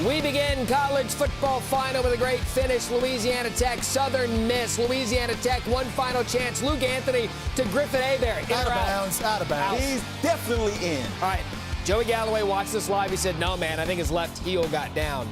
We begin college football final with a great finish. Louisiana Tech, Southern Miss. Louisiana Tech, one final chance. Luke Anthony to Griffin Abear. Out of bounds, out of bounds. He's definitely in. All right, Joey Galloway watched this live. He said, no, man, I think his left heel got down.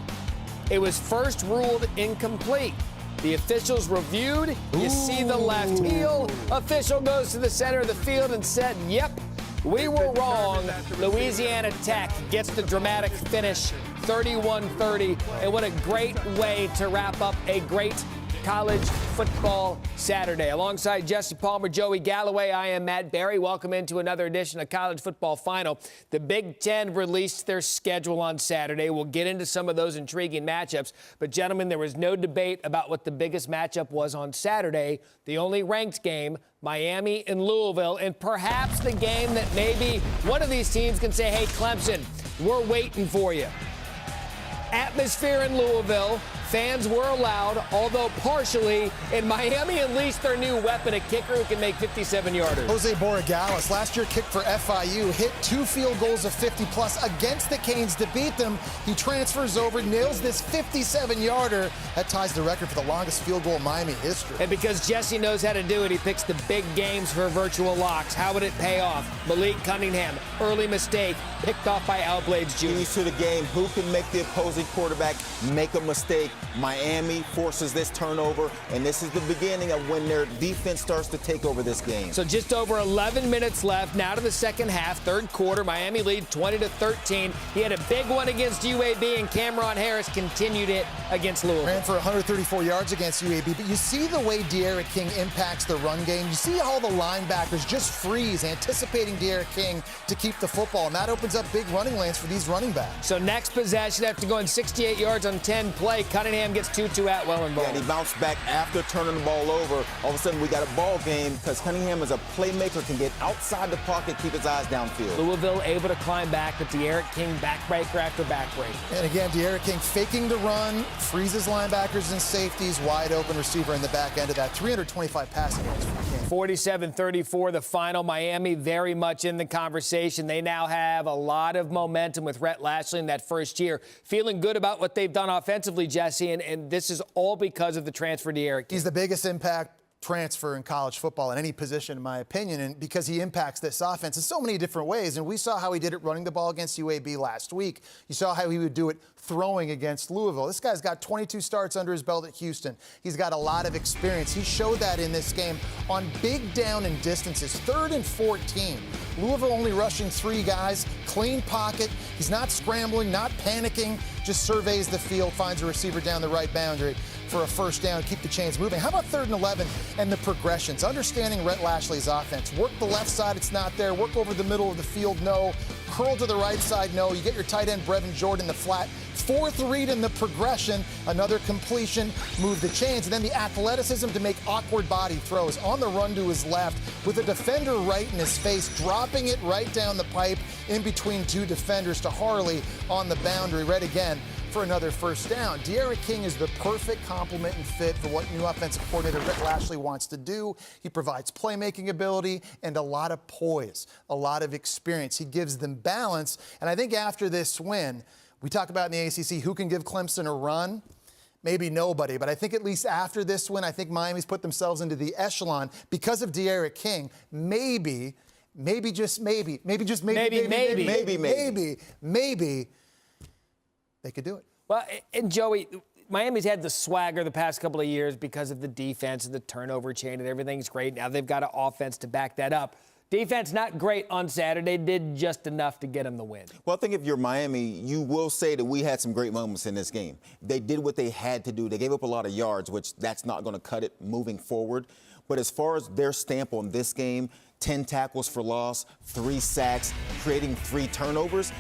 It was first ruled incomplete. The officials reviewed. You see the left heel. Official goes to the center of the field and said, yep, we were wrong. Louisiana Tech gets the dramatic finish, 31-30. And what a great way to wrap up a great college football Saturday. Alongside Jesse Palmer, Joey Galloway, I am Matt Barrie. Welcome into another edition of College Football Final. The Big Ten released their schedule on Saturday. We'll get into some of those intriguing matchups. But, gentlemen, there was no debate about what the biggest matchup was on Saturday. The only ranked game, Miami and Louisville, and perhaps the game that maybe one of these teams can say, hey, Clemson, we're waiting for you. Atmosphere in Louisville. Fans were allowed, although partially. In Miami, unleashed their new weapon, a kicker who can make 57-yarders. Jose Borregales, last year kicked for FIU, hit 2 field goals of 50-plus against the Canes to beat them. He transfers over, nails this 57-yarder. That ties the record for the longest field goal in Miami history. And because Jesse knows how to do it, he picks the big games for virtual locks. How would it pay off? Malik Cunningham, early mistake, picked off by Al Blades Jr. Keys to the game. Who can make the opposing quarterback make a mistake? Miami forces this turnover, and this is the beginning of when their defense starts to take over this game. So just over 11 minutes left. Now to the second half, third quarter. Miami lead 20-13. He had a big one against UAB, and Cameron Harris continued it against Louisville. Ran for 134 yards against UAB, but you see the way De'Aaron King impacts the run game. You see how the linebackers just freeze, anticipating De'Aaron King to keep the football, and that opens up big running lanes for these running backs. So next possession, after going 68 yards on 10 play, Cunningham gets 2-2 Atwell involved. Yeah, and he bounced back after turning the ball over. All of a sudden, we got a ball game because Cunningham is a playmaker, can get outside the pocket, keep his eyes downfield. Louisville able to climb back, but De'Aaron King backbreaker after backbreaker. And again, De'Aaron King faking the run, freezes linebackers and safeties, wide open receiver in the back end of that. 325 passing yards for King. 47-34, the final. Miami very much in the conversation. They now have a lot of momentum with Rhett Lashlee in that first year. Feeling good about what they've done offensively, Jesse, and this is all because of the transfer to De'Aaron King. He's the biggest impact transfer in college football in any position, in my opinion, and because he impacts this offense in so many different ways. And we saw how he did it running the ball against UAB last week. You saw how he would do it throwing against Louisville. This guy's got 22 starts under his belt at Houston. He's got a lot of experience. He showed that in this game on big down and distances, 3rd and 14. Louisville only rushing 3 guys, clean pocket. He's not scrambling, not panicking, just surveys the field, finds a receiver down the right boundary for a first down, keep the chains moving. How about 3rd and 11 and the progressions? Understanding Rhett Lashlee's offense. Work the left side, it's not there. Work over the middle of the field, no. Curl to the right side, no. You get your tight end, Brevin Jordan, the flat. 4th read in the progression, another completion, move the chains, and then the athleticism to make awkward body throws on the run to his left with a defender right in his face, dropping it right down the pipe in between 2 defenders to Harley on the boundary. Right again for another first down. De'Aaron King is the perfect complement and fit for what new offensive coordinator Rhett Lashlee wants to do. He provides playmaking ability and a lot of poise, a lot of experience. He gives them balance, and I think after this win, we talk about in the ACC who can give Clemson a run. Maybe nobody, but I think at least after this win, I think Miami's put themselves into the echelon because of De'Aaron King. Maybe they could do it. Well, and Joey, Miami's had the swagger the past couple of years because of the defense and the turnover chain, and everything's great. Now they've got an offense to back that up. Defense not great on Saturday, did just enough to get them the win. Well, I think if you're Miami, you will say that we had some great moments in this game. They did what they had to do. They gave up a lot of yards, which that's not going to cut it moving forward. But as far as their stamp on this game, 10 tackles for loss, 3 sacks, creating 3 turnovers,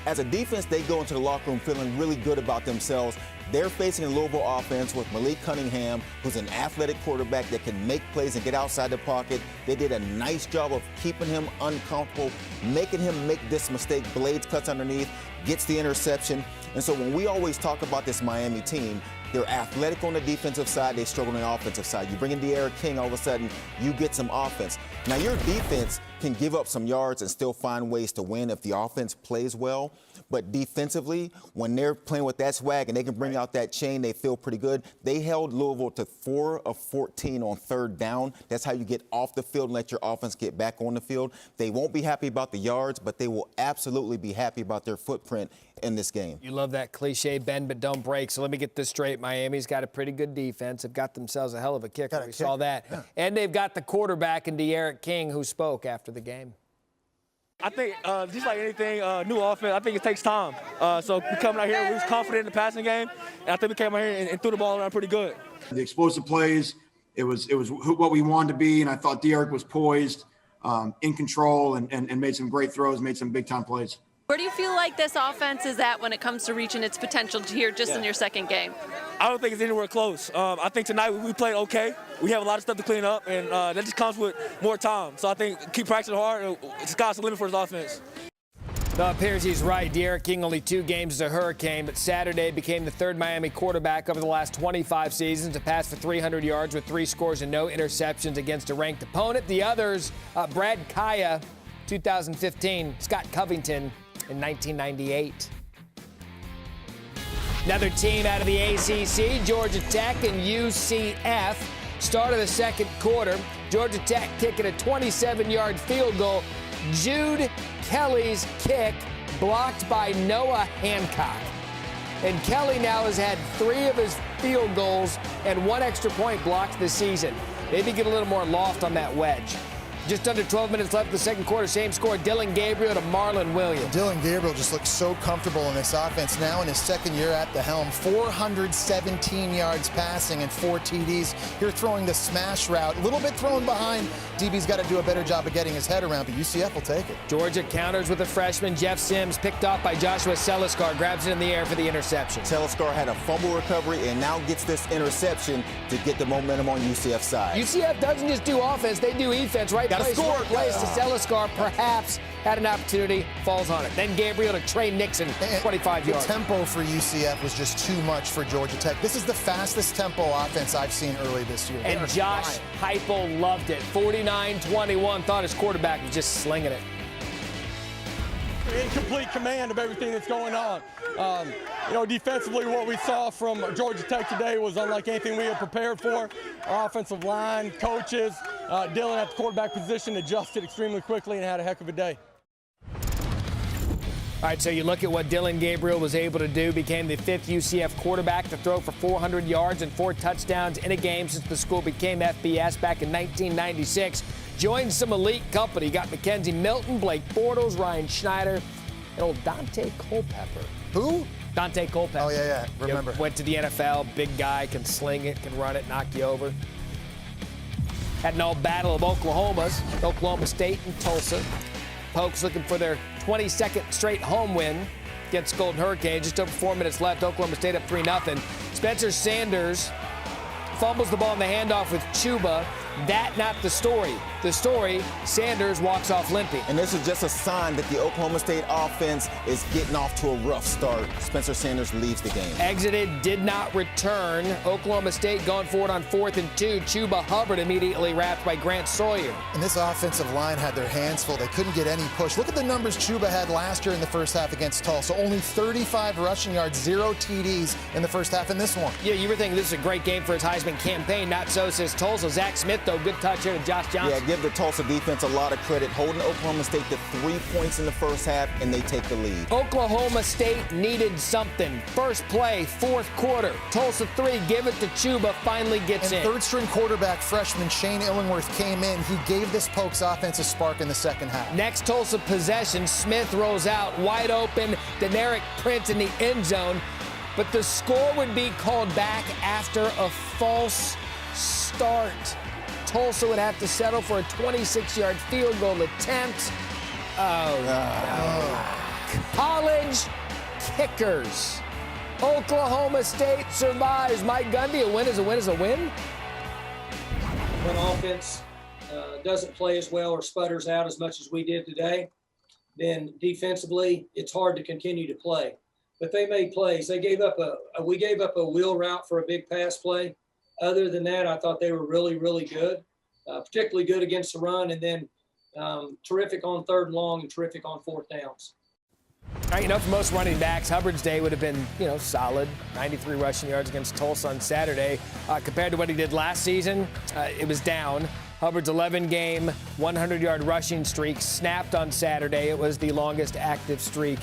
as a defense, they go into the locker room feeling really good about themselves. They're facing a Louisville offense with Malik Cunningham, who's an athletic quarterback that can make plays and get outside the pocket. They did a nice job of keeping him uncomfortable, making him make this mistake. Blades cuts underneath, gets the interception. And so when we always talk about this Miami team, they're athletic on the defensive side. They struggle on the offensive side. You bring in De'Aaron King, all of a sudden, you get some offense. Now, your defense can give up some yards and still find ways to win if the offense plays well. But defensively, when they're playing with that swag and they can bring out that chain, they feel pretty good. They held Louisville to 4 of 14 on third down. That's how you get off the field and let your offense get back on the field. They won't be happy about the yards, but they will absolutely be happy about their footprint in this game. You love that cliche, bend but don't break. So let me get this straight. Miami's got a pretty good defense. They've got themselves a hell of a kicker. We saw that. Yeah. And they've got the quarterback in De'Aaron King, who spoke after the game. I think just like anything, new offense, I think it takes time. So we coming out here, we was confident in the passing game, and I think we came out here and threw the ball around pretty good. The explosive plays, it was what we wanted to be, and I thought De'Aaron was poised, in control, and made some great throws, made some big-time plays. Where do you feel like this offense is at when it comes to reaching its potential here just in your second game? I don't think it's anywhere close. I think tonight we played okay. We have a lot of stuff to clean up, and that just comes with more time. So I think keep practicing hard. The sky's the limit for this offense. It appears he's right. De'Aaron King only 2 games as a Hurricane, but Saturday became the 3rd Miami quarterback over the last 25 seasons to pass for 300 yards with 3 scores and no interceptions against a ranked opponent. The others, Brad Kaya, 2015, Scott Covington in 1998. Another team out of the ACC, Georgia Tech and UCF. Start of the second quarter, Georgia Tech kicking a 27-yard field goal. Jude Kelly's kick blocked by Noah Hancock. And Kelly now has had 3 of his field goals and 1 extra point blocked this season. Maybe get a little more loft on that wedge. Just under 12 minutes left in the second quarter. Same score, Dylan Gabriel to Marlon Williams. Dylan Gabriel just looks so comfortable in this offense now in his second year at the helm. 417 yards passing and 4 TDs. Here throwing the smash route. A little bit thrown behind. DB's got to do a better job of getting his head around, but UCF will take it. Georgia counters with a freshman. Jeff Sims picked off by Joshua Seliskar. Grabs it in the air for the interception. Seliskar had a fumble recovery and now gets this interception to get the momentum on UCF's side. UCF doesn't just do offense, they do defense, right? Got to score. Plays to Seliskar, perhaps had an opportunity, falls on it. Then Gabriel to Trey Nixon, 25 yards. The tempo for UCF was just too much for Georgia Tech. This is the fastest tempo offense I've seen early this year. And Josh Heupel loved it. 49-21, thought his quarterback was just slinging it. In complete command of everything that's going on. Defensively, what we saw from Georgia Tech today was unlike anything we had prepared for. Our offensive line, coaches, Dylan at the quarterback position adjusted extremely quickly and had a heck of a day. All right, so you look at what Dylan Gabriel was able to do, became the 5th UCF quarterback to throw for 400 yards and 4 touchdowns in a game since the school became FBS back in 1996. Joined some elite company, got Mackenzie Milton, Blake Bortles, Ryan Schneider, and old Dante Culpepper. Who? Dante Culpepper. Oh, yeah, remember. Went to the NFL, big guy, can sling it, can run it, knock you over. Had an old battle of Oklahoma's, Oklahoma State and Tulsa. Pokes looking for their 22nd straight home win against Golden Hurricane. Just over 4 minutes left. Oklahoma State up 3-0. Spencer Sanders fumbles the ball in the handoff with Chuba. That not the story. The story, Sanders walks off limping. And this is just a sign that the Oklahoma State offense is getting off to a rough start. Spencer Sanders leaves the game. Exited, did not return. Oklahoma State going forward on 4th and 2. Chuba Hubbard immediately wrapped by Grant Sawyer. And this offensive line had their hands full. They couldn't get any push. Look at the numbers Chuba had last year in the first half against Tulsa. Only 35 rushing yards, 0 TDs in the first half in this one. Yeah, you were thinking this is a great game for his Heisman campaign. Not so, says Tulsa. Zach Smith, though, good touch here to Josh Johnson. Yeah, give the Tulsa defense a lot of credit, holding Oklahoma State to 3 points in the first half, and they take the lead. Oklahoma State needed something. First play, 4th quarter. Tulsa 3, give it to Chuba, finally gets in. Third-string quarterback freshman Shane Illingworth came in. He gave this Pokes offense a spark in the second half. Next Tulsa possession, Smith rolls out, wide open, Deneric Prince in the end zone. But the score would be called back after a false start. Tulsa would have to settle for a 26-yard field goal attempt. College kickers. Oklahoma State survives. Mike Gundy, a win is a win is a win. When offense doesn't play as well or sputters out as much as we did today, then defensively it's hard to continue to play. But they made plays. They gave up we gave up a wheel route for a big pass play. Other than that, I thought they were really, really good, particularly good against the run. And then Terrific on 3rd and long and terrific on 4th downs. All right, for most running backs, Hubbard's day would have been, solid. 93 rushing yards against Tulsa on Saturday. Compared to what he did last season, it was down. Hubbard's 11-game, 100-yard rushing streak snapped on Saturday. It was the longest active streak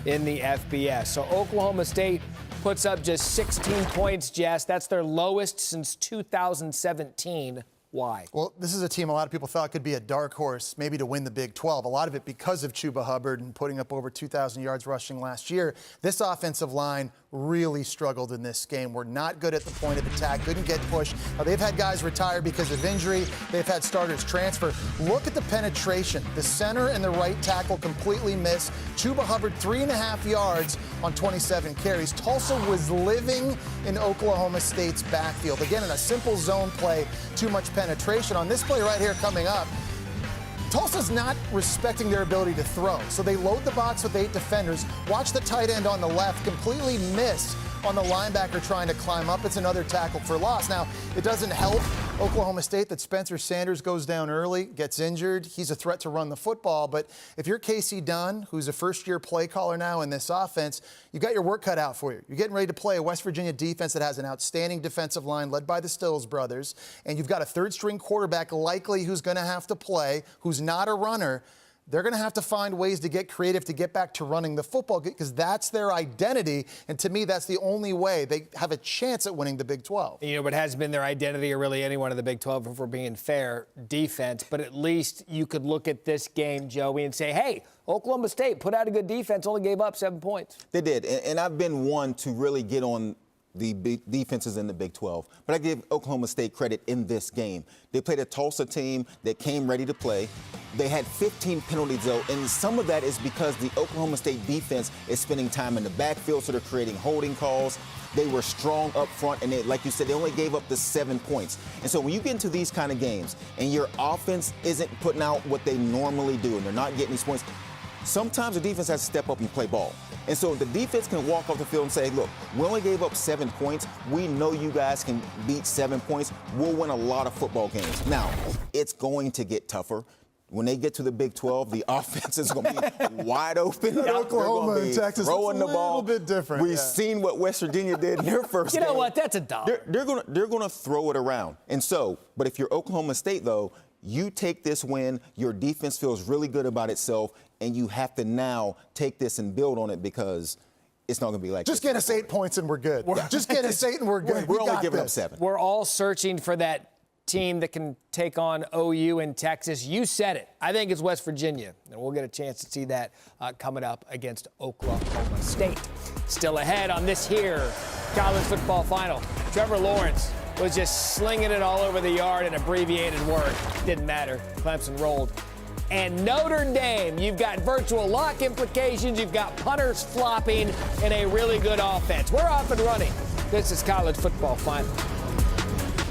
in the FBS. So Oklahoma State puts up just 16 points, Jess. That's their lowest since 2017. Why? Well, this is a team a lot of people thought could be a dark horse, maybe to win the Big 12. A lot of it because of Chuba Hubbard and putting up over 2,000 yards rushing last year. This offensive line really struggled in this game. We're not good at the point of attack, couldn't get pushed. Now, they've had guys retire because of injury. They've had starters transfer. Look at the penetration. The center and the right tackle completely missed. Chuba Hubbard, 3.5 yards on 27 carries. Tulsa was living in Oklahoma State's backfield. Again, in a simple zone play, too much penetration. On this play right here coming up, Tulsa's not respecting their ability to throw. So they load the box with 8 defenders. Watch the tight end on the left completely miss on the linebacker trying to climb up. It's another tackle for loss. Now, it doesn't help Oklahoma State that Spencer Sanders goes down early, gets injured. He's a threat to run the football. But if you're Casey Dunn, who's a first-year play caller now in this offense, you've got your work cut out for you. You're getting ready to play a West Virginia defense that has an outstanding defensive line led by the Stills brothers. And you've got a third-string quarterback likely who's going to have to play, who's not a runner. They're going to have to find ways to get creative to get back to running the football because that's their identity. And to me, that's the only way they have a chance at winning the Big 12. What has been their identity, or really anyone in the Big 12, if we're being fair, defense. But at least you could look at this game, Joey, and say, hey, Oklahoma State put out a good defense, only gave up 7 points. They did. And I've been one to really get on the big defenses in the Big 12. But I give Oklahoma State credit in this game. They played a Tulsa team that came ready to play. They had 15 penalties, though, and some of that is because the Oklahoma State defense is spending time in the backfield, so they're creating holding calls. They were strong up front, and like you said, they only gave up the 7 points. And so when you get into these kind of games and your offense isn't putting out what they normally do and they're not getting these points, sometimes the defense has to step up and play ball. And so the defense can walk off the field and say, look, we only gave up 7 points. We know you guys can beat 7 points. We'll win a lot of football games. Now, it's going to get tougher. When they get to the Big 12, the offense is going to be wide open. Oklahoma and Texas, throwing the ball. A little bit different. We've seen what West Virginia did in their first game. You know what? That's a dollar. They're going to throw it around. And so, but if you're Oklahoma State, though, you take this win, your defense feels really good about itself, and you have to now take this and build on it because it's not going to be like just get us 8 points and we're good. Just get us 8 and we're good. We're only giving up 7. We're all searching for that team that can take on OU in Texas. You said it. I think it's West Virginia, and we'll get a chance to see that coming up against Oklahoma State. Still ahead on this here college football final. Trevor Lawrence was just slinging it all over the yard in abbreviated work. Didn't matter. Clemson rolled. And Notre Dame, you've got virtual lock implications. You've got punters flopping in a really good offense. We're off and running. This is college football final.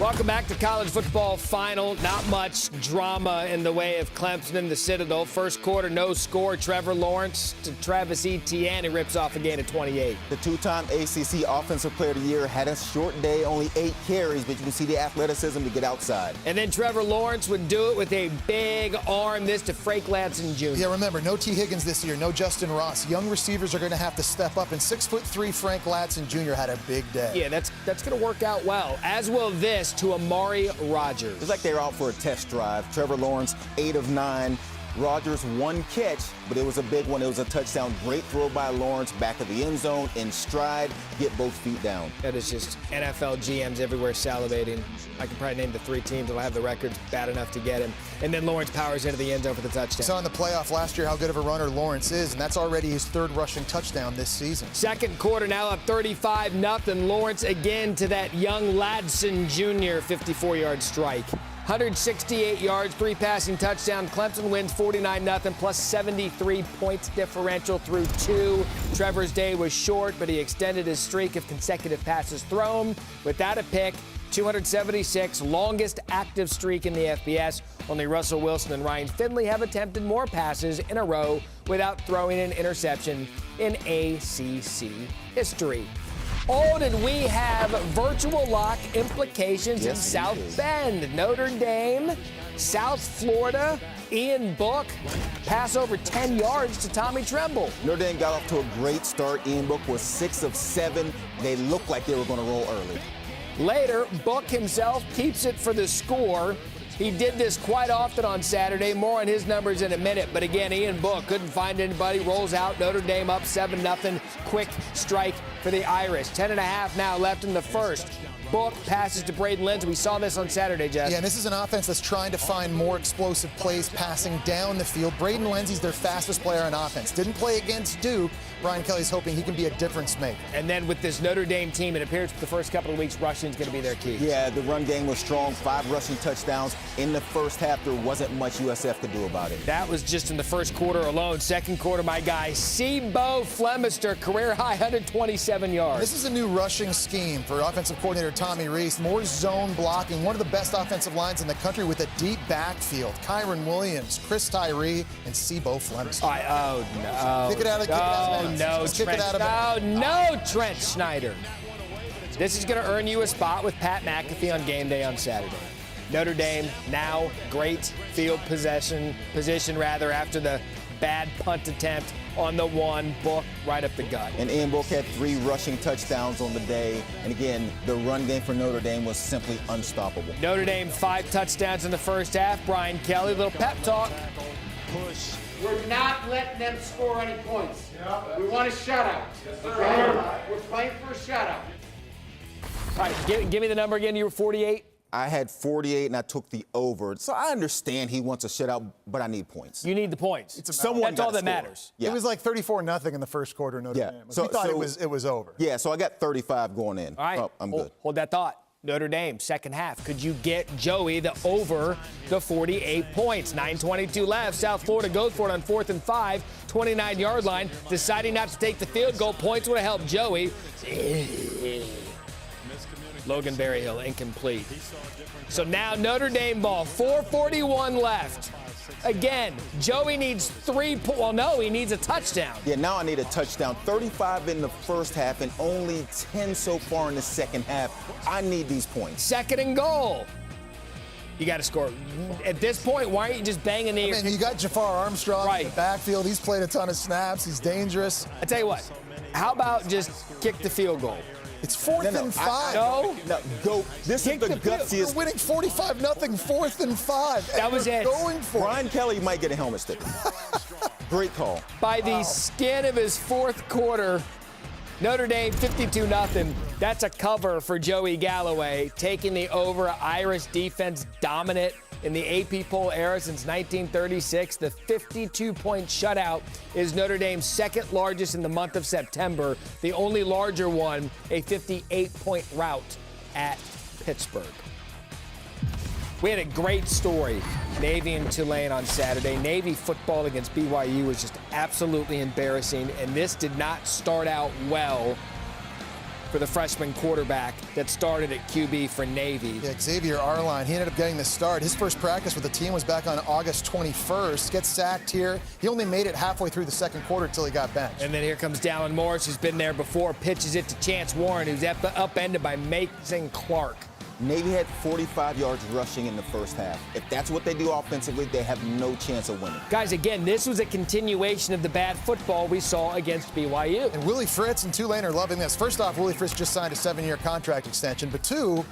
Welcome back to College Football Final. Not much drama in the way of Clemson and the Citadel. First quarter, no score. Trevor Lawrence to Travis Etienne. He rips off a gain of 28. The 2-time ACC Offensive Player of the Year had a short day, only 8 carries, but you can see the athleticism to get outside. And then Trevor Lawrence would do it with a big arm. This to Frank Ladson Jr. Yeah, remember, no T. Higgins this year, no Justin Ross. Young receivers are going to have to step up, and 6'3" Frank Ladson Jr. had a big day. Yeah, that's going to work out well, as will this to Amari Rodgers. It's like they were out for a test drive. Trevor Lawrence, 8 of 9. Rodgers, 1 catch, but it was a big one. It was a touchdown. Great throw by Lawrence, back of the end zone, in stride, get both feet down. That is just NFL GMs everywhere salivating. I can probably name the 3 teams that'll have the records bad enough to get him. And then Lawrence powers into the end zone for the touchdown. Saw in the playoff last year how good of a runner Lawrence is, and that's already his 3rd rushing touchdown this season. Second quarter now up 35-0. Lawrence again to that young Ladson Jr. 54-yard strike. 168 yards, 3 passing touchdowns. Clemson wins 49-0 plus 73 points differential through 2. Trevor's day was short, but he extended his streak of consecutive passes thrown without a pick. 276, longest active streak in the FBS. Only Russell Wilson and Ryan Finley have attempted more passes in a row without throwing an interception in ACC history. Oh, did we have virtual lock implications in Yes, South we did. Bend? Notre Dame, South Florida, Ian Book, pass over 10 yards to Tommy Tremble. Notre Dame got off to a great start. Ian Book was 6 of 7. They looked like they were going to roll early. Later, Book himself keeps it for the score. He did this quite often on Saturday. More on his numbers in a minute. But again, Ian Book couldn't find anybody. Rolls out. Notre Dame up 7-0. Quick strike for the Irish. 10.5 now left in the first. Book passes to Braden Lenz. We saw this on Saturday, Jess. Yeah, and this is an offense that's trying to find more explosive plays passing down the field. Braden Lenzy's their fastest player on offense. Didn't play against Duke. Brian Kelly's hoping he can be a difference maker. And then with this Notre Dame team, it appears for the first couple of weeks, rushing's going to be their key. Yeah, the run game was strong. 5 rushing touchdowns. In the first half, there wasn't much USF could do about it. That was just in the first quarter alone. Second quarter, my guy, Seabo Flemister, career high 127 yards. This is a new rushing scheme for offensive coordinator Tommy Rees. More zone blocking. One of the best offensive lines in the country with a deep backfield. Kyron Williams, Chris Tyree, and Seabo Flemister. Oh, no. Kick it out of bounds. No, Let's kick it out of bounds. No, Trent Schneider. This is going to earn you a spot with Pat McAfee on game day on Saturday. Notre Dame now great field position after the bad punt attempt on the one. Book right up the gut. And Ian Book had 3 rushing touchdowns on the day. And again, the run game for Notre Dame was simply unstoppable. Notre Dame 5 touchdowns in the first half. Brian Kelly, little pep talk. Push. We're not letting them score any points. We want a shutout. Okay? We're playing for a shutout. All right, give me the number again. You were 48? I had 48 and I took the over. So I understand he wants a shutout, but I need points. You need the points. Someone That's all gotta that score. matters. Yeah. It was like 34-0 in the first quarter, Notre Dame. So- We thought so- it was over. Yeah, so I got 35 going in. All right, Oh, I'm good. Hold that thought. Notre Dame, second half. Could you get Joey the over the 48 points? 9:22 left. South Florida goes for it on 4th and 5, 29-yard line. Deciding not to take the field goal. Points would have helped Joey. Logan Berryhill, incomplete. So now Notre Dame ball, 4:41 left. Again, Joey needs 3 well, no, he needs a touchdown. Yeah, now I need a touchdown. 35 in the first half and only 10 so far in the second half. I need these points. Second and goal. You got to score. At this point, why aren't you just banging the I mean, you got Jafar Armstrong Right. in the backfield. He's played a ton of snaps. He's dangerous. I tell you what, how about just kick the field goal? It's 4th and 5. No. Go. This Kick is the the field. gutsiest. We're winning 45-0, 4th and 5. That was it. Going for Brian Kelly might get a helmet sticker. Great call. By the skin of his fourth quarter, Notre Dame 52-0. That's a cover for Joey Galloway, taking the over. Irish defense dominant in the AP poll era since 1936. The 52-point shutout is Notre Dame's second largest in the month of September. The only larger one, a 58-point rout at Pittsburgh. We had a great story, Navy and Tulane on Saturday. Navy football against BYU was just absolutely embarrassing, and this did not start out well for the freshman quarterback that started at QB for Navy. Yeah, Xavier Arline, he ended up getting the start. His first practice with the team was back on August 21st. Gets sacked here. He only made it halfway through the second quarter until he got benched. And then here comes Dallin Morris, who's been there before, pitches it to Chance Warren, who's upended by Mason Clark. Navy had 45 yards rushing in the first half. If that's what they do offensively, they have no chance of winning. Guys, again, this was a continuation of the bad football we saw against BYU. And Willie Fritz and Tulane are loving this. First off, Willie Fritz just signed a 7-year contract extension. But 2,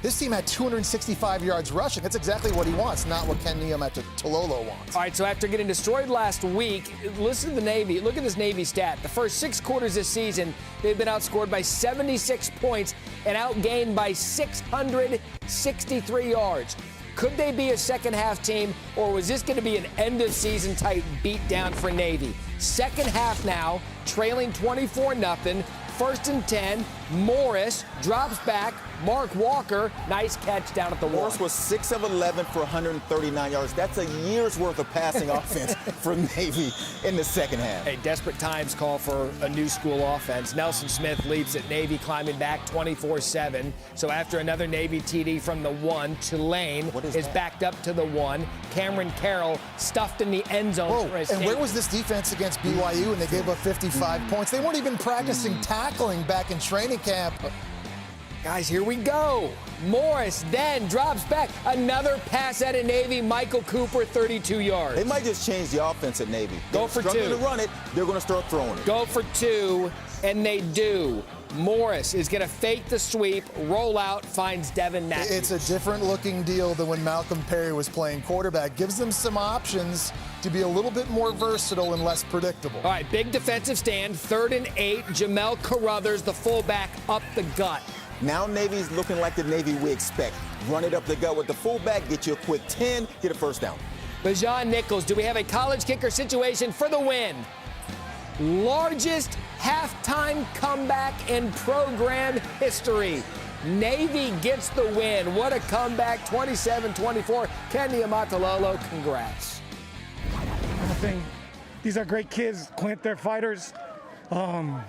this team had 265 yards rushing. That's exactly what he wants, not what Ken Neum at Tololo wants. All right, so after getting destroyed last week, listen to the Navy. Look at this Navy stat. The first 6 quarters this season, they've been outscored by 76 points and outgained by 663 yards. Could they be a second-half team, or was this going to be an end-of-season type beatdown for Navy? Second half now, trailing 24-0. 1st and 10. Morris drops back. Mark Walker, nice catch down at the wall. Morris was 6 of 11 for 139 yards. That's a year's worth of passing offense for Navy in the second half. Hey, desperate times call for a new school offense. Nelson Smith leaps at Navy, climbing back 24-7. So after another Navy TD from the 1, Tulane is backed up to the 1. Cameron Carroll stuffed in the end zone. For his and team. where was this defense against BYU when they gave up 55 points? They weren't even practicing tackling back in training training camp. Guys, here we go. Morris then drops back. Another pass at a Navy. Michael Cooper, 32 yards. They might just change the offense at Navy. Go for struggling two. to run it, they're going to start throwing it. Go for two, and they do. Morris is going to fake the sweep, roll out, finds Devin Matthews. It's a different looking deal than when Malcolm Perry was playing quarterback. Gives them some options to be a little bit more versatile and less predictable. All right, big defensive stand, 3rd and 8. Jamel Carruthers, the fullback, up the gut. Now Navy's looking like the Navy we expect. Run it up the gut with the fullback, get you a quick 10, get a first down. Bajan Nichols, do we have a college kicker situation for the win? Largest halftime comeback in program history. Navy gets the win. What a comeback, 27-24. Kenny Amatololo, congrats. I think these are great kids, Clint. They're fighters. I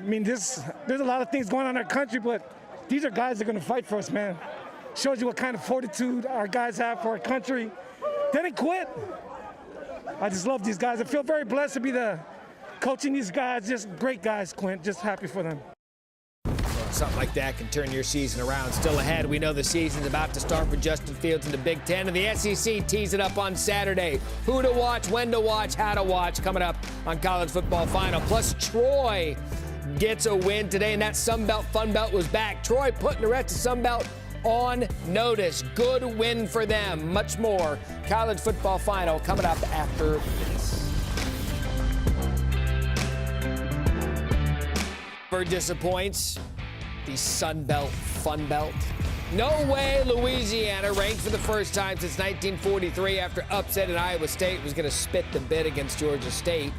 mean, there's a lot of things going on in our country, but these are guys that are going to fight for us, man. Shows you what kind of fortitude our guys have for our country. They didn't quit. I just love these guys. I feel very blessed to be coaching these guys. Just great guys, Clint. Just happy for them. Something like that can turn your season around. Still ahead, we know the season's about to start for Justin Fields in the Big Ten, and the SEC tees it up on Saturday. Who to watch, when to watch, how to watch, coming up on College Football Final. Plus, Troy gets a win today, and that Sun Belt Fun Belt was back. Troy putting the rest of Sun Belt on notice. Good win for them. Much more College Football Final coming up after this. Disappoints the Sun Belt Fun Belt. No way Louisiana, ranked for the first time since 1943 after upsetting Iowa State, was going to spit the bid against Georgia State.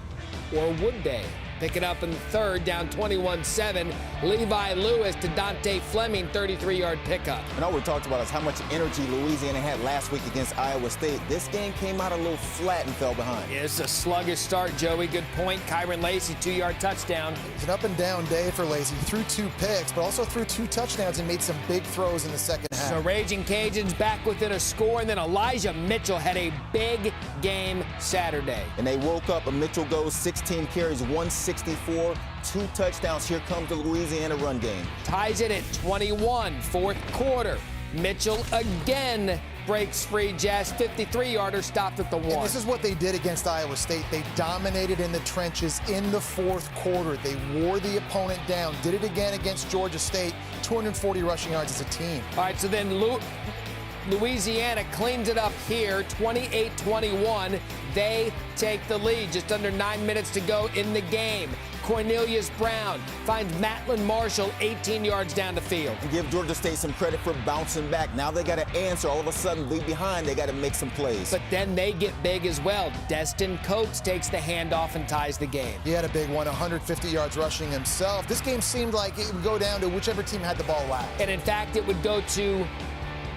Or would they? Pick it up in the third, down 21-7. Levi Lewis to Dante Fleming, 33-yard pickup. And all we talked about is how much energy Louisiana had last week against Iowa State. This game came out a little flat and fell behind. Yeah, it's a sluggish start, Joey. Good point. Kyron Lacey, 2-yard touchdown. It's an up-and-down day for Lacey. Threw 2 picks, but also threw 2 touchdowns and made some big throws in the second half. So Raging Cajuns back within a score, and then Elijah Mitchell had a big game Saturday. And they woke up, and Mitchell goes 16 carries, 164, 2 touchdowns. Here comes the Louisiana run game. Ties it at 21, fourth quarter. Mitchell again breaks free. Jazz 53-yarder stopped at the 1. And this is what they did against Iowa State. They dominated in the trenches in the fourth quarter. They wore the opponent down. Did it again against Georgia State. 240 rushing yards as a team. All right, so then Louisiana cleans it up here, 28-21. They take the lead. Just under 9 minutes to go in the game. Cornelius Brown finds Matlin Marshall 18 yards down the field. And give Georgia State some credit for bouncing back. Now they got to answer. All of a sudden, lead behind. They got to make some plays. But then they get big as well. Destin Coates takes the handoff and ties the game. He had a big one, 150 yards rushing himself. This game seemed like it would go down to whichever team had the ball last. And in fact, it would go to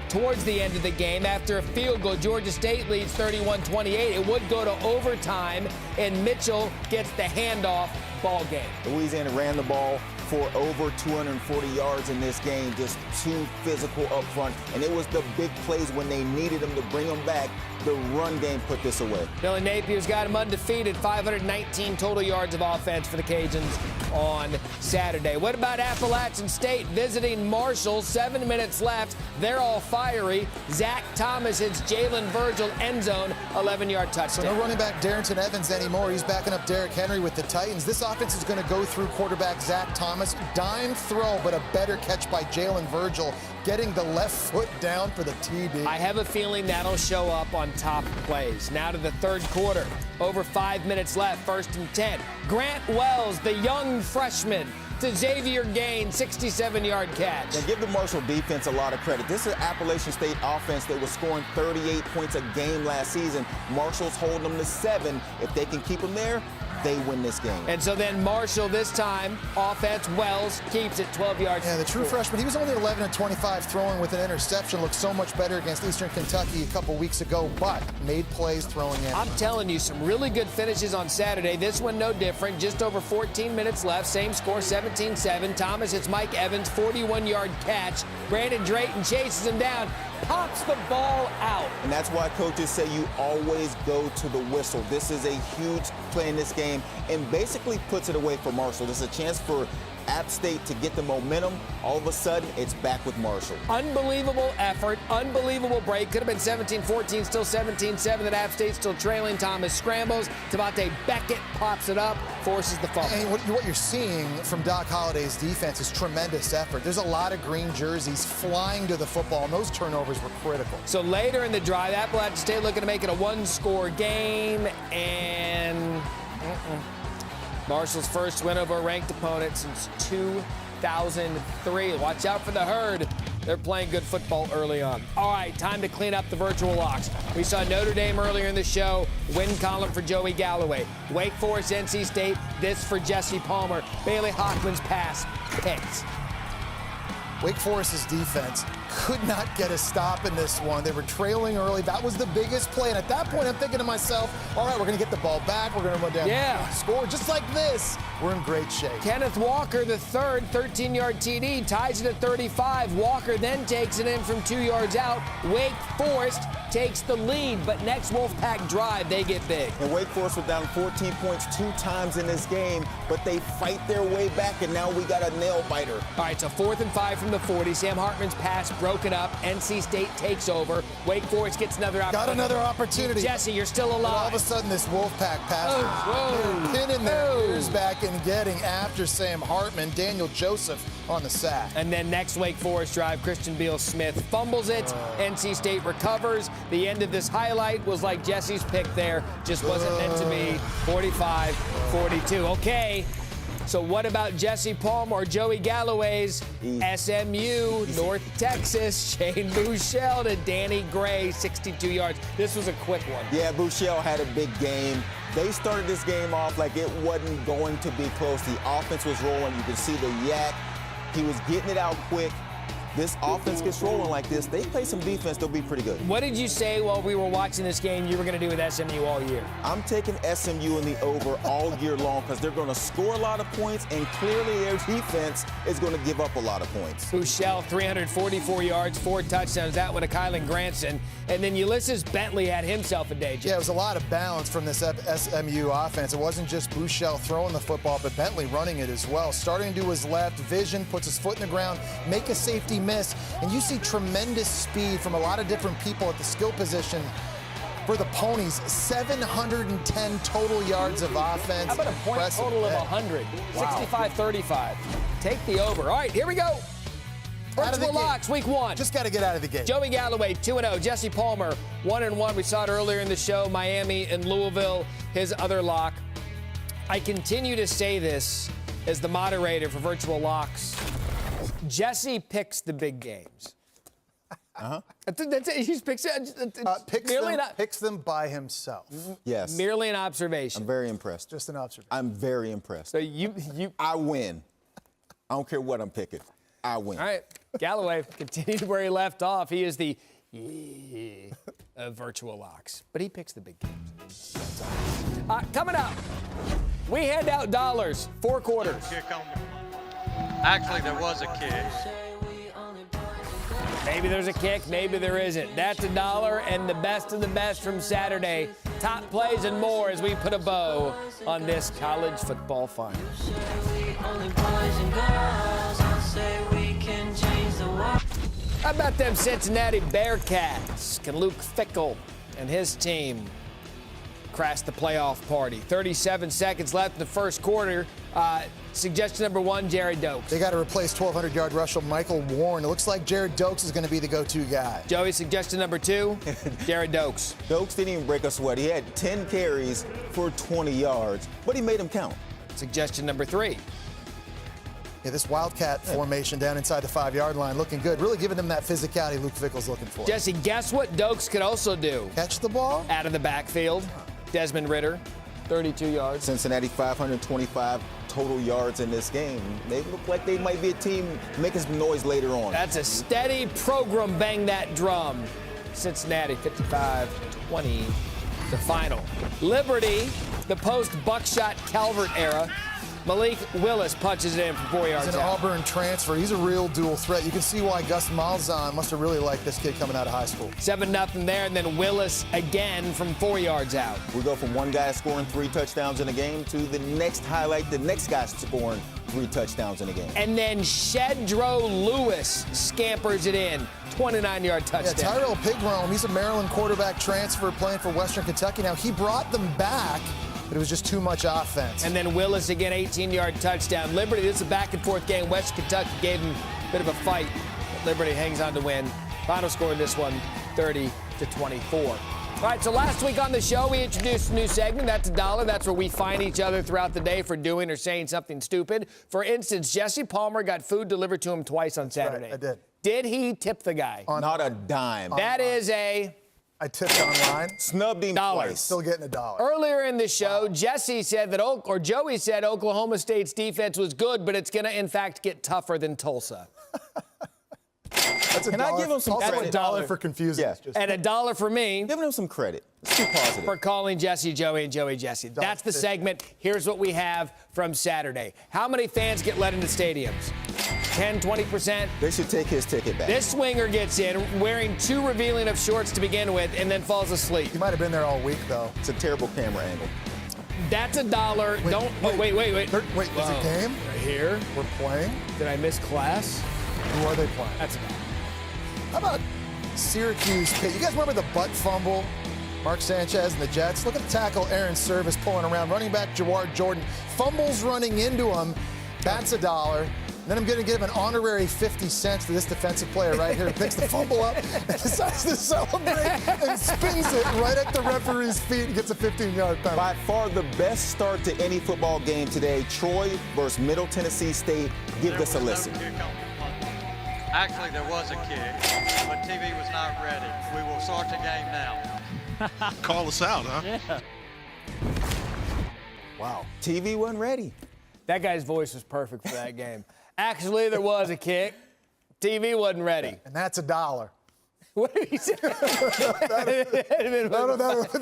towards the end of the game. After a field goal, Georgia State leads 31-28. It would go to overtime, and Mitchell gets the handoff. Ball game. Louisiana ran the ball for over 240 yards in this game, just too physical up front. And it was the big plays when they needed them to bring them back. The run game put this away. Billy Napier's got him undefeated, 519 total yards of offense for the Cajuns on Saturday. What about Appalachian State visiting Marshall? 7 minutes left. They're all fiery. Zach Thomas hits Jalen Virgil end zone, 11-yard touchdown. So no running back Darrington Evans anymore. He's backing up Derrick Henry with the Titans. This offense is going to go through quarterback Zach Thomas. Dime throw, but a better catch by Jalen Virgil, getting the left foot down for the TD. I have a feeling that'll show up on top plays. Now to the third quarter. Over 5 minutes left, 1st and 10. Grant Wells, the young freshman, to Xavier Gain, 67-yard catch. Now give the Marshall defense a lot of credit. This is an Appalachian State offense that was scoring 38 points a game last season. Marshall's holding them to 7. If they can keep them there, they win this game. And so then Marshall this time, offense, Wells keeps it 12 yards. Yeah, the true freshman, he was only 11 of 25 throwing with an interception. Looked so much better against Eastern Kentucky a couple weeks ago, but made plays throwing in. I'm telling you, some really good finishes on Saturday. This one no different. Just over 14 minutes left. Same score, 17-7. Thomas hits Mike Evans, 41-yard catch. Brandon Drayton chases him down, pops the ball out. And that's why coaches say you always go to the whistle. This is a huge play in this game and basically puts it away for Marshall. This is a chance for App State to get the momentum. All of a sudden, it's back with Marshall. Unbelievable effort, unbelievable break. Could have been 17-14, still 17-7. That App State still trailing. Thomas scrambles. Devontae Beckett pops it up, forces the fumble. And what you're seeing from Doc Holliday's defense is tremendous effort. There's a lot of green jerseys flying to the football, and those turnovers were critical. So later in the drive, Appalachian State looking to make it a one-score game, and Marshall's first win over a ranked opponent since 2003. Watch out for the Herd. They're playing good football early on. All right, time to clean up the virtual locks. We saw Notre Dame earlier in the show. Win column for Joey Galloway. Wake Forest, NC State. This for Jesse Palmer. Bailey Hockman's pass picked. Wake Forest's defense could not get a stop in this one. They were trailing early. That was the biggest play. And at that point, I'm thinking to myself, all right, we're going to get the ball back. We're going to run down, score just like this. We're in great shape. Kenneth Walker, the third, 13-yard TD, ties it at 35. Walker then takes it in from 2 yards out. Wake Forest takes the lead, but next Wolfpack drive, they get big. And Wake Forest was down 14 points 2 times in this game, but they fight their way back, and now we got a nail-biter. All right, so 4th and 5 from the 40. Sam Hartman's pass broken up. NC State takes over. Wake Forest gets another opportunity. Got another opportunity. Jesse, you're still alive. And all of a sudden, this Wolfpack pass, pinning their ears back and getting after Sam Hartman. Daniel Joseph on the sack. And then next Wake Forest drive, Christian Beal-Smith fumbles it. NC State recovers. The end of this highlight was like Jesse's pick there. Just wasn't meant to be. 45-42. Okay. So what about Jesse Palmer or Joey Galloway's SMU, North Texas, Shane Buechele to Danny Gray, 62 yards. This was a quick one. Yeah, Buechele had a big game. They started this game off like it wasn't going to be close. The offense was rolling. You could see the yak. He was getting it out quick. This offense gets rolling like this, they play some defense, they'll be pretty good. What did you say while we were watching this game you were going to do with SMU all year? I'm taking SMU in the over all year long because they're going to score a lot of points, and clearly their defense is going to give up a lot of points. Buechele, 344 yards, 4 touchdowns. That one to Kylan Granson. And then Ulysses Bentley had himself a day, Jim. Yeah, it was a lot of balance from this SMU offense. It wasn't just Buechele throwing the football, but Bentley running it as well. Starting to his left, vision, puts his foot in the ground, make a safety miss, and you see tremendous speed from a lot of different people at the skill position for the Ponies. 710 total yards of offense. How about a point total of 100? Wow. 65-35. Take the over. All right, here we go. Virtual locks, week 1. Just got to get out of the game. Joey Galloway, 2-0. Jesse Palmer, 1-1. We saw it earlier in the show. Miami and Louisville, his other lock. I continue to say this as the moderator for virtual locks. Jesse picks the big games. That's it. He picks them by himself. Yes. Merely an observation. I'm very impressed. Just an observation. I'm very impressed. So I win. I don't care what I'm picking. I win. All right. Galloway continued where he left off. He is the virtual locks, but he picks the big games. Coming up, we hand out dollars, 4 quarters. Actually, there was a kick. Maybe there's a kick, maybe there isn't. That's $1 and the best of the best from Saturday. Top plays and more as we put a bow on this college football final. How about them Cincinnati Bearcats? Can Luke Fickell and his team crash the playoff party? 37 seconds left in the first quarter. Suggestion number 1, Jared Dokes. They got to replace 1,200-yard rusher Michael Warren. It looks like Jared Dokes is going to be the go-to guy. Joey, suggestion number 2, Jared Dokes. Dokes didn't even break a sweat. He had 10 carries for 20 yards, but he made them count. Suggestion number 3. Yeah, this Wildcat formation down inside the 5-yard line looking good. Really giving them that physicality Luke Fickell's looking for. Jesse, guess what Dokes could also do? Catch the ball? Out of the backfield. Desmond Ridder, 32 yards. Cincinnati, 525 total yards in this game. They look like they might be a team making some noise later on. That's a steady program. Bang that drum. Cincinnati, 55-20, the final. Liberty, the post-Buckshot Calvert era, Malik Willis punches it in from 4 yards He's an out. Auburn transfer. He's a real dual threat. You can see why Gus Malzahn must have really liked this kid coming out of high school. 7-0 there, and then Willis again from 4 yards out. We go from one guy scoring 3 touchdowns in a game to the next highlight, the next guy scoring 3 touchdowns in a game. And then Shedro Lewis scampers it in. 29-yard touchdown. Yeah, Tyrell Pigrome, he's a Maryland quarterback transfer playing for Western Kentucky. Now, he brought them back, but it was just too much offense. And then Willis again, 18-yard touchdown. Liberty, this is a back-and-forth game. Western Kentucky gave him a bit of a fight. Liberty hangs on to win. Final score in this one, 30-24. All right, so last week on the show, we introduced a new segment. That's $1. That's where we find each other throughout the day for doing or saying something stupid. For instance, Jesse Palmer got food delivered to him twice on Saturday. Right, I did. Did he tip the guy? Not a dime. That is a... I tipped online. Snubbed him twice. Still getting $1. Earlier in the show, Jesse said that, Joey said Oklahoma State's defense was good, but it's going to, in fact, get tougher than Tulsa. That's $1. Can I give him some also credit? $1 for confusing. Yeah. And $1 for me. Giving him some credit. It's too positive. For calling Jesse Joey and Joey Jesse. That's the segment. Here's what we have from Saturday. How many fans get let into stadiums? 10, 20%? They should take his ticket back. This swinger gets in wearing too revealing of shorts to begin with and then falls asleep. He might have been there all week, though. It's a terrible camera angle. That's $1. Wait. Wait, there's a game? Right here. We're playing? Did I miss class? Who are they playing? That's $1. How about Syracuse Pitt? You guys remember the butt fumble? Mark Sanchez and the Jets. Look at the tackle Aaron Service pulling around. Running back Jawad Jordan fumbles running into him. That's $1. And then I'm going to give an honorary 50 cents to this defensive player right here who picks the fumble up and decides to celebrate and spins it right at the referee's feet and gets a 15-yard penalty. By far the best start to any football game today. Troy versus Middle Tennessee State. Give this a listen. Actually, there was a kick, but TV was not ready. We will start the game now. Call us out, huh? Yeah. Wow. TV wasn't ready. That guy's voice was perfect for that game. Actually, there was a kick. TV wasn't ready. And that's $1. What did he say? The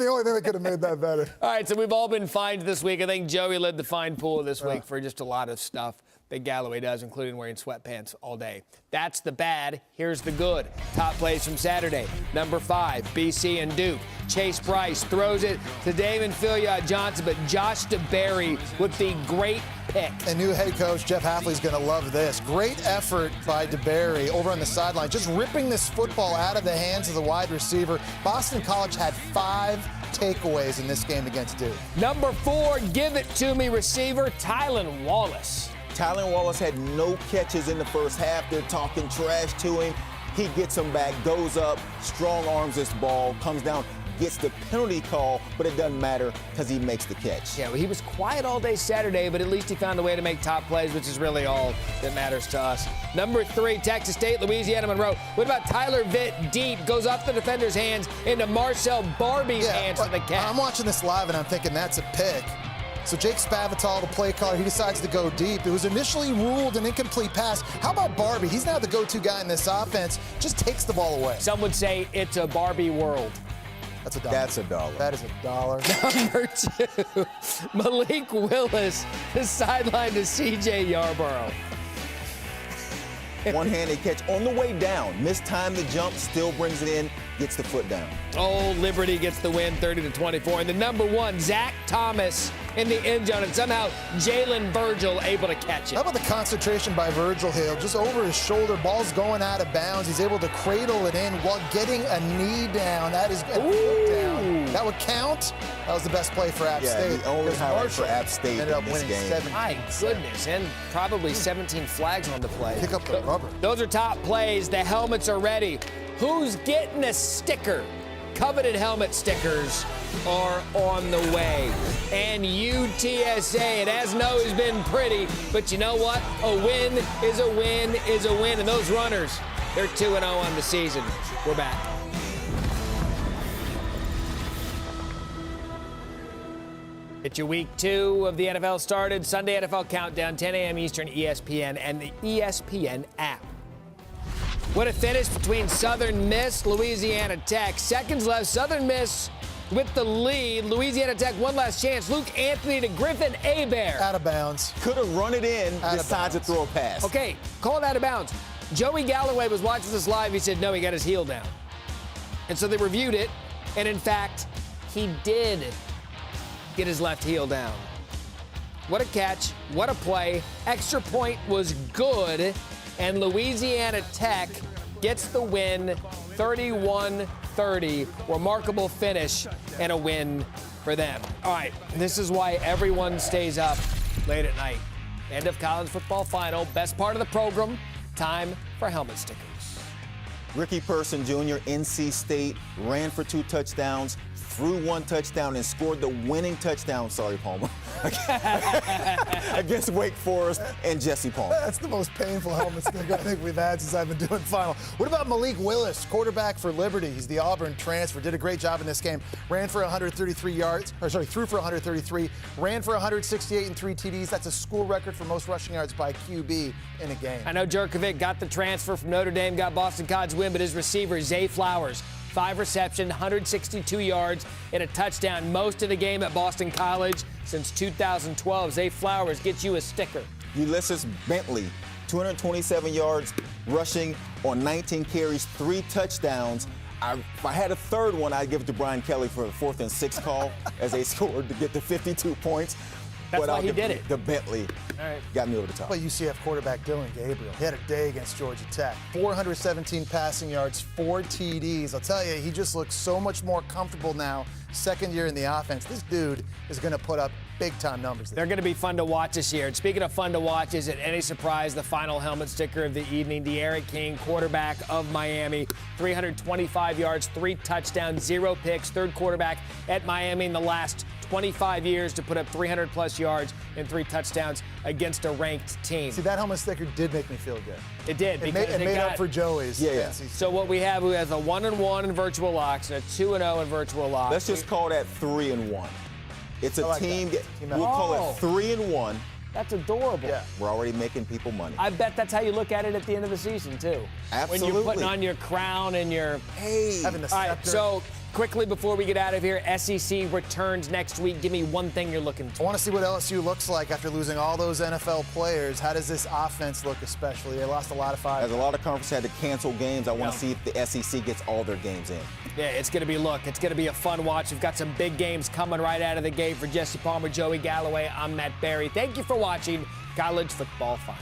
only thing that could have made that better. All right, so we've all been fined this week. I think Joey led the fine pool this week for just a lot of stuff that Galloway does, including wearing sweatpants all day. That's the bad. Here's the good. Top plays from Saturday. Number 5, BC and Duke. Chase Bryce throws it to Damon Philliott-Johnson, but Josh DeBerry with the great pick. And new head coach Jeff Hafley's going to love this. Great effort by DeBerry over on the sideline, just ripping this football out of the hands of the wide receiver. Boston College had 5 takeaways in this game against Duke. Number 4, give it to me receiver Tylan Wallace. Tylan Wallace had no catches in the first half. They're talking trash to him. He gets them back, goes up, strong arms this ball, comes down, gets the penalty call, but it doesn't matter because he makes the catch. Yeah, well, he was quiet all day Saturday, but at least he found a way to make top plays, which is really all that matters to us. Number 3, Texas State, Louisiana Monroe. What about Tyler Vitt deep, goes off the defender's hands into Marcel Barbie's hands for the catch? I'm watching this live and I'm thinking that's a pick. So Jake Spavital, the play caller, he decides to go deep. It was initially ruled an incomplete pass. How about Barbie? He's now the go-to guy in this offense. Just takes the ball away. Some would say it's a Barbie world. That's $1. That's $1. That is $1. Number 2, Malik Willis, the sideline to C.J. Yarborough. One-handed catch on the way down. Mistimed the jump, still brings it in, gets the foot down. Oh, Liberty gets the win, 30-24. And the number 1, Zach Thomas in the end zone, and somehow Jalen Virgil able to catch it. How about the concentration by Virgil Hill? Just over his shoulder, ball's going out of bounds. He's able to cradle it in while getting a knee down. That is a foot down. That would count. That was the best play for App State. The only highlight for App State ended up in this winning game. 17. My goodness, and probably 17 flags on the play. Pick up the rubber. Those are top plays. The helmets are ready. Who's getting a sticker? Coveted helmet stickers are on the way. And UTSA, it hasn't always been pretty, but you know what? A win is a win is a win. And those runners, they're 2-0 on the season. We're back. It's your week 2 of the NFL started. Sunday NFL Countdown, 10 a.m. Eastern, ESPN, and the ESPN app. What a finish between Southern Miss, Louisiana Tech. Seconds left, Southern Miss with the lead. Louisiana Tech, one last chance. Luke Anthony to Griffin Hebert. Out of bounds. Could have run it in, decides to throw a pass. Okay, called out of bounds. Joey Galloway was watching this live. He said, no, he got his heel down. And so they reviewed it, and in fact, he did get his left heel down. What a catch, what a play. Extra point was good, and Louisiana Tech gets the win, 31-30. Remarkable finish and a win for them. All right, this is why everyone stays up late at night. End of college football final, best part of the program, time for helmet stickers. Ricky Person Jr., NC State, ran for 2 touchdowns, threw 1 touchdown, and scored the winning touchdown, sorry, Palmer, against Wake Forest and Jesse Palmer. That's the most painful helmet sticker I think we've had since I've been doing final. What about Malik Willis, quarterback for Liberty? He's the Auburn transfer, did a great job in this game. Ran for 133 yards, threw for 133, ran for 168 and 3 TDs. That's a school record for most rushing yards by QB in a game. I know Jerkovic got the transfer from Notre Dame, got Boston College's win, but his receiver, Zay Flowers, 5 receptions, 162 yards, and a touchdown. Most of the game at Boston College since 2012. Zay Flowers gets you a sticker. Ulysses Bentley, 227 yards rushing on 19 carries, 3 touchdowns. If I had a third one, I'd give it to Brian Kelly for a 4th and 6 call as they scored to get to 52 points. That's why he did it. The Bentley got me over the top. Well, UCF quarterback Dylan Gabriel. He had a day against Georgia Tech. 417 passing yards, 4 TDs. I'll tell you, he just looks so much more comfortable now. Second year in the offense. This dude is going to put up big-time numbers. They're going to be fun to watch this year. And speaking of fun to watch, is it any surprise the final helmet sticker of the evening? De'Aaron King, quarterback of Miami, 325 yards, 3 touchdowns, 0 picks, third quarterback at Miami in the last 25 years to put up 300-plus yards and 3 touchdowns against a ranked team. See, that helmet sticker did make me feel good. It did. It made up for Joey's. Yeah. So what we have a 1-1 in virtual locks and a 2-0 in virtual locks. Let's just call that 3-1. It's a team. We'll call it 3-1. That's adorable. Yeah. We're already making people money. I bet that's how you look at it at the end of the season, too. Absolutely. When you're putting on your crown and your... Hey. Having the All right, scepter. so quickly before we get out of here, SEC returns next week. Give me one thing you're looking for. I want to see what LSU looks like after losing all those NFL players. How does this offense look especially? They lost a lot of five. As a lot of conferences had to cancel games, I want to see if the SEC gets all their games in. Yeah, it's going to be a fun watch. We've got some big games coming right out of the gate. For Jesse Palmer, Joey Galloway, I'm Matt Barrie. Thank you for watching College Football Final.